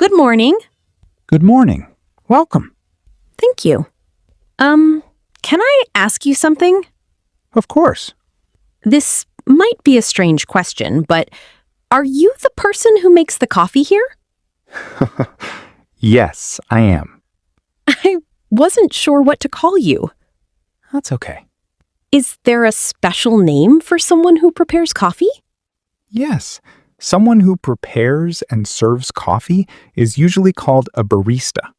Good morning. Good morning. Welcome. Thank you. Can I ask you something? Of course. This might be a strange question, but are you the person who makes the coffee here? Yes, I am. I wasn't sure what to call you. That's okay. Is there a special name for someone who prepares coffee? Yes, someone who prepares and serves coffee is usually called a barista.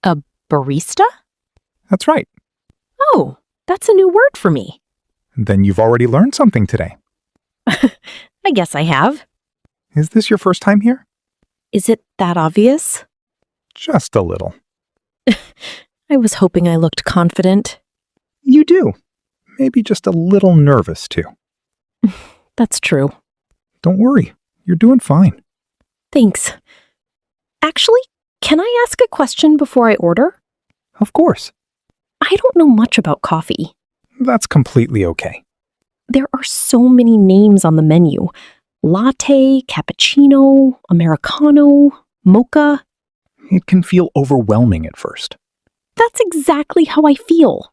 A barista? That's right. Oh, that's a new word for me. Then you've already learned something today. I guess I have. Is this your first time here? Is it that obvious? Just a little. I was hoping I looked confident. You do. Maybe just a little nervous, too. That's true. Don't worry. You're doing fine. Thanks. Actually, can I ask a question before I order? Of course. I don't know much about coffee. That's completely okay. There are so many names on the menu. Latte, cappuccino, Americano, mocha. It can feel overwhelming at first. That's exactly how I feel.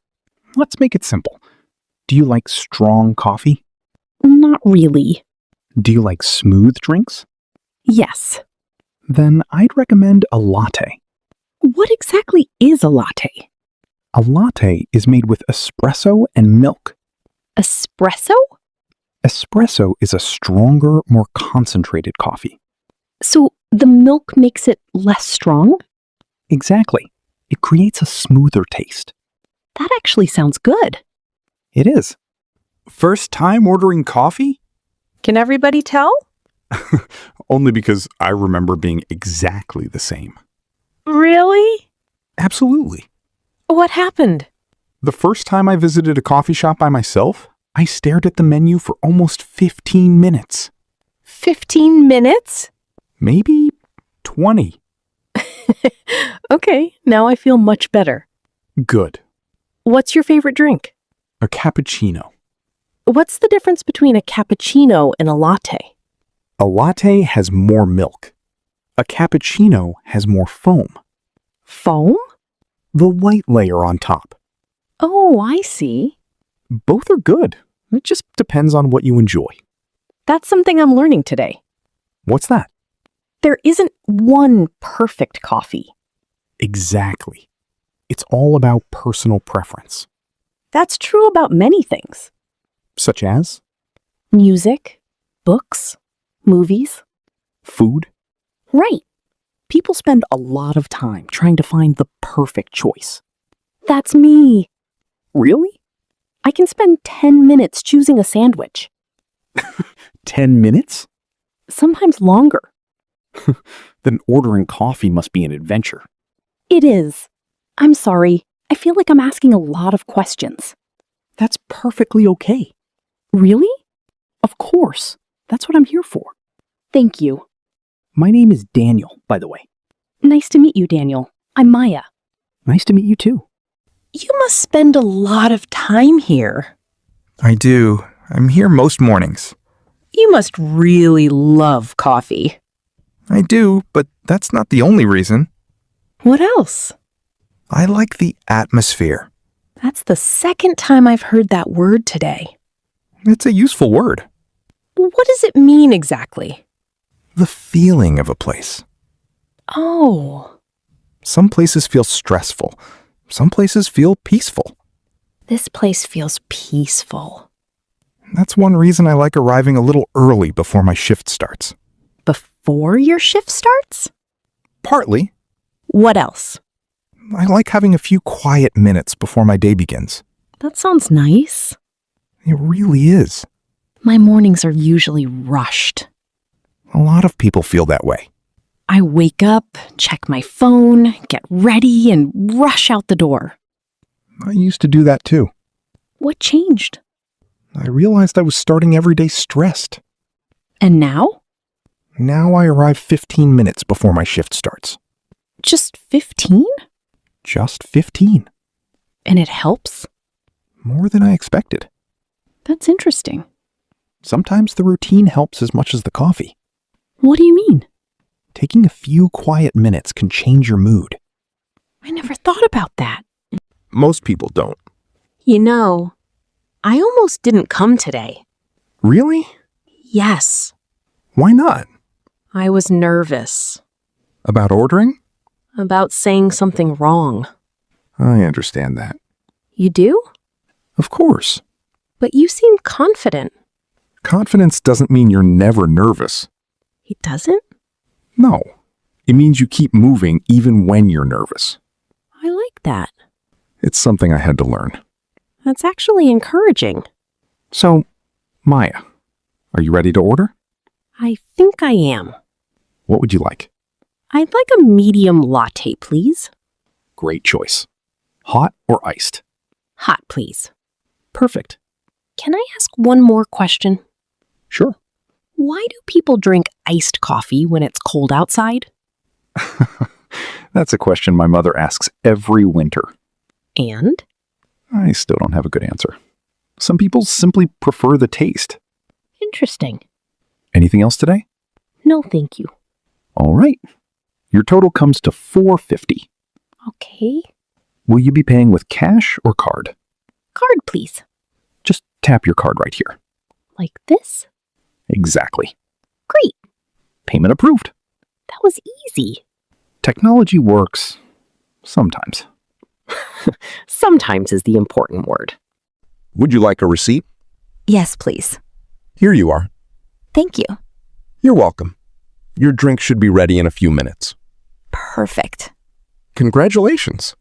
Let's make it simple. Do you like strong coffee? Not really. Do you like smooth drinks? Yes. Then I'd recommend a latte. What exactly is a latte? A latte is made with espresso and milk. Espresso? Espresso is a stronger, more concentrated coffee. So the milk makes it less strong? Exactly. It creates a smoother taste. That actually sounds good. It is. First time ordering coffee? Can everybody tell? Only because I remember being exactly the same. Really? Absolutely. What happened? The first time I visited a coffee shop by myself, I stared at the menu for almost 15 minutes. 15 minutes? Maybe 20. Okay, now I feel much better. Good. What's your favorite drink? A cappuccino. What's the difference between a cappuccino and a latte? A latte has more milk. A cappuccino has more foam. Foam? The white layer on top. Oh, I see. Both are good. It just depends on what you enjoy. That's something I'm learning today. What's that? There isn't one perfect coffee. Exactly. It's all about personal preference. That's true about many things. Such as Music, books, movies. food. Right. People spend a lot of time trying to find the perfect choice. That's me. Really? I can spend 10 minutes choosing a sandwich. 10 minutes? Sometimes longer. Then ordering coffee must be an adventure. It is. I'm sorry. I feel like I'm asking a lot of questions. That's perfectly okay. Really? Of course. That's what I'm here for. Thank you. My name is Daniel, by the way. Nice to meet you, Daniel. I'm Maya. Nice to meet you too. You must spend a lot of time here. I do. I'm here most mornings. You must really love coffee. I do, but that's not the only reason. What else? I like the atmosphere. That's the second time I've heard that word today. It's a useful word. What does it mean exactly? The feeling of a place. Oh, Some places feel stressful. Some places feel peaceful. this place feels peaceful. That's one reason I like arriving a little early before my shift starts. Before your shift starts? Partly, What else? I like having a few quiet minutes before my day begins. That sounds nice. It really is. My mornings are usually rushed. A lot of people feel that way. I wake up, check my phone, get ready, and rush out the door. I used to do that too. What changed? I realized I was starting every day stressed. And now? Now I arrive 15 minutes before my shift starts. Just 15? Just 15. And it helps? More than I expected. That's interesting. Sometimes the routine helps as much as the coffee. What do you mean? Taking a few quiet minutes can change your mood. I never thought about that. Most people don't. You know, I almost didn't come today. Really? Yes, Why not? I was nervous About ordering? about saying something wrong. I understand that. You do? Of course. But you seem confident. Confidence doesn't mean you're never nervous. It doesn't? No. It means you keep moving even when you're nervous. I like that. It's something I had to learn. That's actually encouraging. So, Maya, are you ready to order? I think I am. What would you like? I'd like a medium latte, please. Great choice. Hot or iced? Hot, please. Perfect. Can I ask one more question? Sure. Why do people drink iced coffee when it's cold outside? That's a question my mother asks every winter. And? I still don't have a good answer. Some people simply prefer the taste. Interesting. Anything else today? No, thank you. All right. Your total comes to $4.50. Okay. Will you be paying with cash or card? Card, please. Just tap your card right here. Like this? Exactly. Great. Payment approved. That was easy. Technology works sometimes. Sometimes is the important word. Would you like a receipt? Yes, please. Here you are. Thank you. You're welcome. Your drink should be ready in a few minutes. Perfect. Congratulations.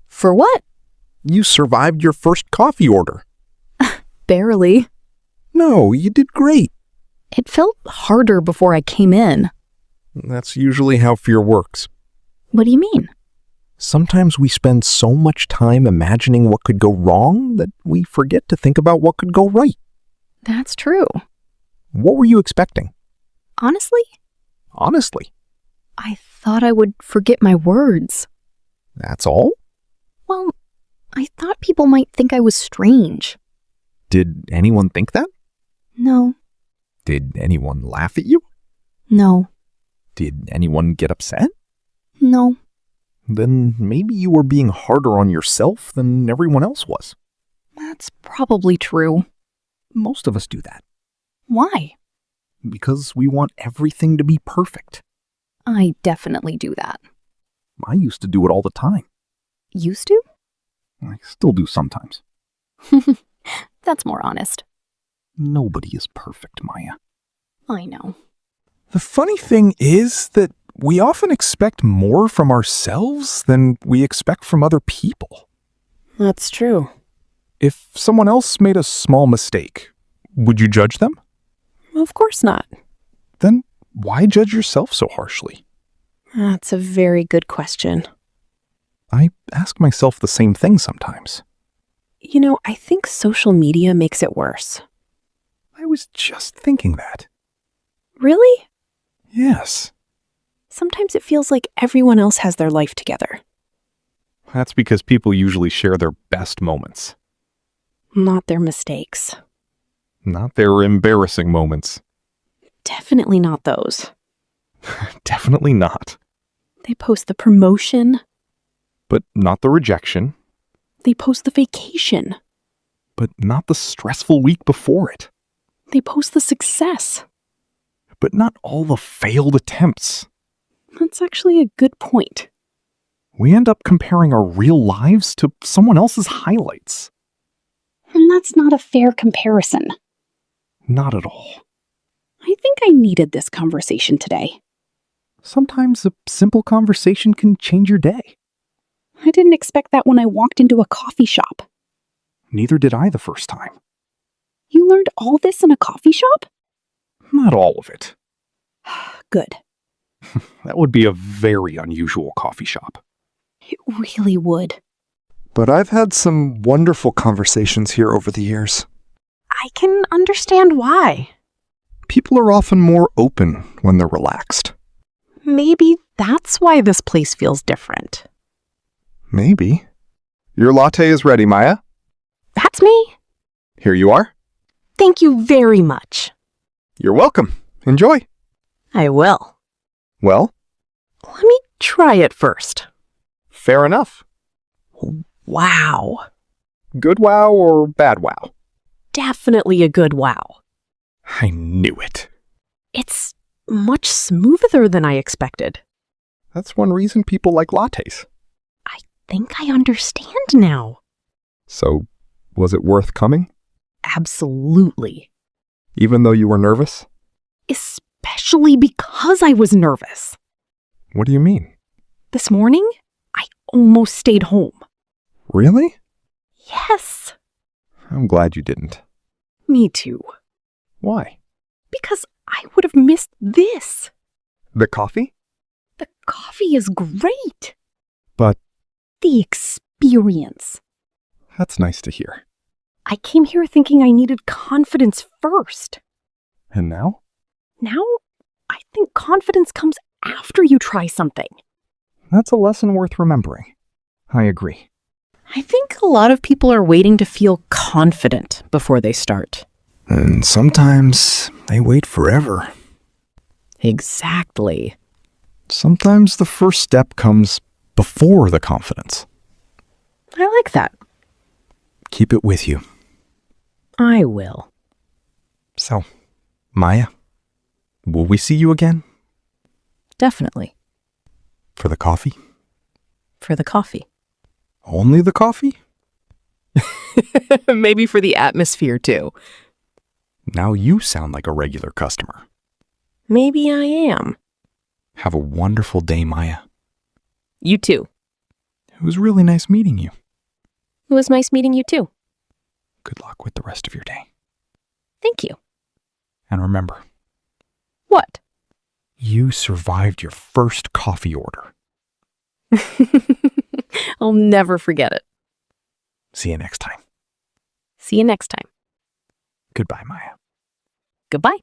For what? You survived your first coffee order. Barely. No, you did great. It felt harder before I came in. That's usually how fear works. What do you mean? Sometimes we spend so much time imagining what could go wrong that we forget to think about what could go right. That's true. What were you expecting? Honestly, Honestly, I thought I would forget my words. that's all? Well, I thought people might think I was strange. Did anyone think that? No, Did anyone laugh at you? no, Did anyone get upset? no. Then maybe you were being harder on yourself than everyone else was. That's probably true. Most of us do that Why? because we want everything to be perfect. I definitely do that. I used to do it all the time. Used to? I still do sometimes. That's more honest. Nobody is perfect, Maya. I know. The funny thing is that we often expect more from ourselves than we expect from other people. That's true. If someone else made a small mistake, would you judge them? Of course not. Then why judge yourself so harshly? That's a very good question. I ask myself the same thing sometimes. You know, I think social media makes it worse. I was just thinking that. Really? Yes. Sometimes it feels like everyone else has their life together. That's because people usually share their best moments, Not their mistakes. not their embarrassing moments. Definitely not those. Definitely not. They post the promotion. But not the rejection, They post the vacation. but not the stressful week before it, They post the success. but not all the failed attempts. That's actually a good point. We end up comparing our real lives to someone else's highlights. And that's not a fair comparison. Not at all. I think I needed this conversation today. Sometimes a simple conversation can change your day. I didn't expect that when I walked into a coffee shop. Neither did I the first time. You learned all this in a coffee shop? Not all of it. Good. That would be a very unusual coffee shop. It really would. But I've had some wonderful conversations here over the years. I can understand why. People are often more open when they're relaxed. Maybe that's why this place feels different. Maybe. Your latte is ready, Maya. That's me. Here you are. Thank you very much. You're welcome. Enjoy. I will. Well, Let me try it first. Fair enough. Wow. Good wow or bad wow? Definitely a good wow. I knew it. It's much smoother than I expected. That's one reason people like lattes. I think I understand now. So, was it worth coming? Absolutely. Even though you were nervous? Especially because I was nervous. What do you mean? This morning, I almost stayed home. Really? Yes. I'm glad you didn't. Me too. Why? Because I would have missed this. The coffee? The coffee is great. But The experience. that's nice to hear. I came here thinking I needed confidence first. And now? Now, I think confidence comes after you try something. That's a lesson worth remembering. I agree. I think a lot of people are waiting to feel confident before they start. And sometimes they wait forever. Exactly. Sometimes the first step comes before the confidence. I like that. Keep it with you. I will. So, Maya, will we see you again? Definitely. For the coffee? For the coffee. Only the coffee? Maybe for the atmosphere too. Now you sound like a regular customer. Maybe I am. Have a wonderful day, Maya. You too. It was really nice meeting you. It was nice meeting you too. Good luck with the rest of your day. Thank you. And remember, What? you survived your first coffee order. I'll never forget it. See you next time. See you next time. Goodbye, Maya. Goodbye.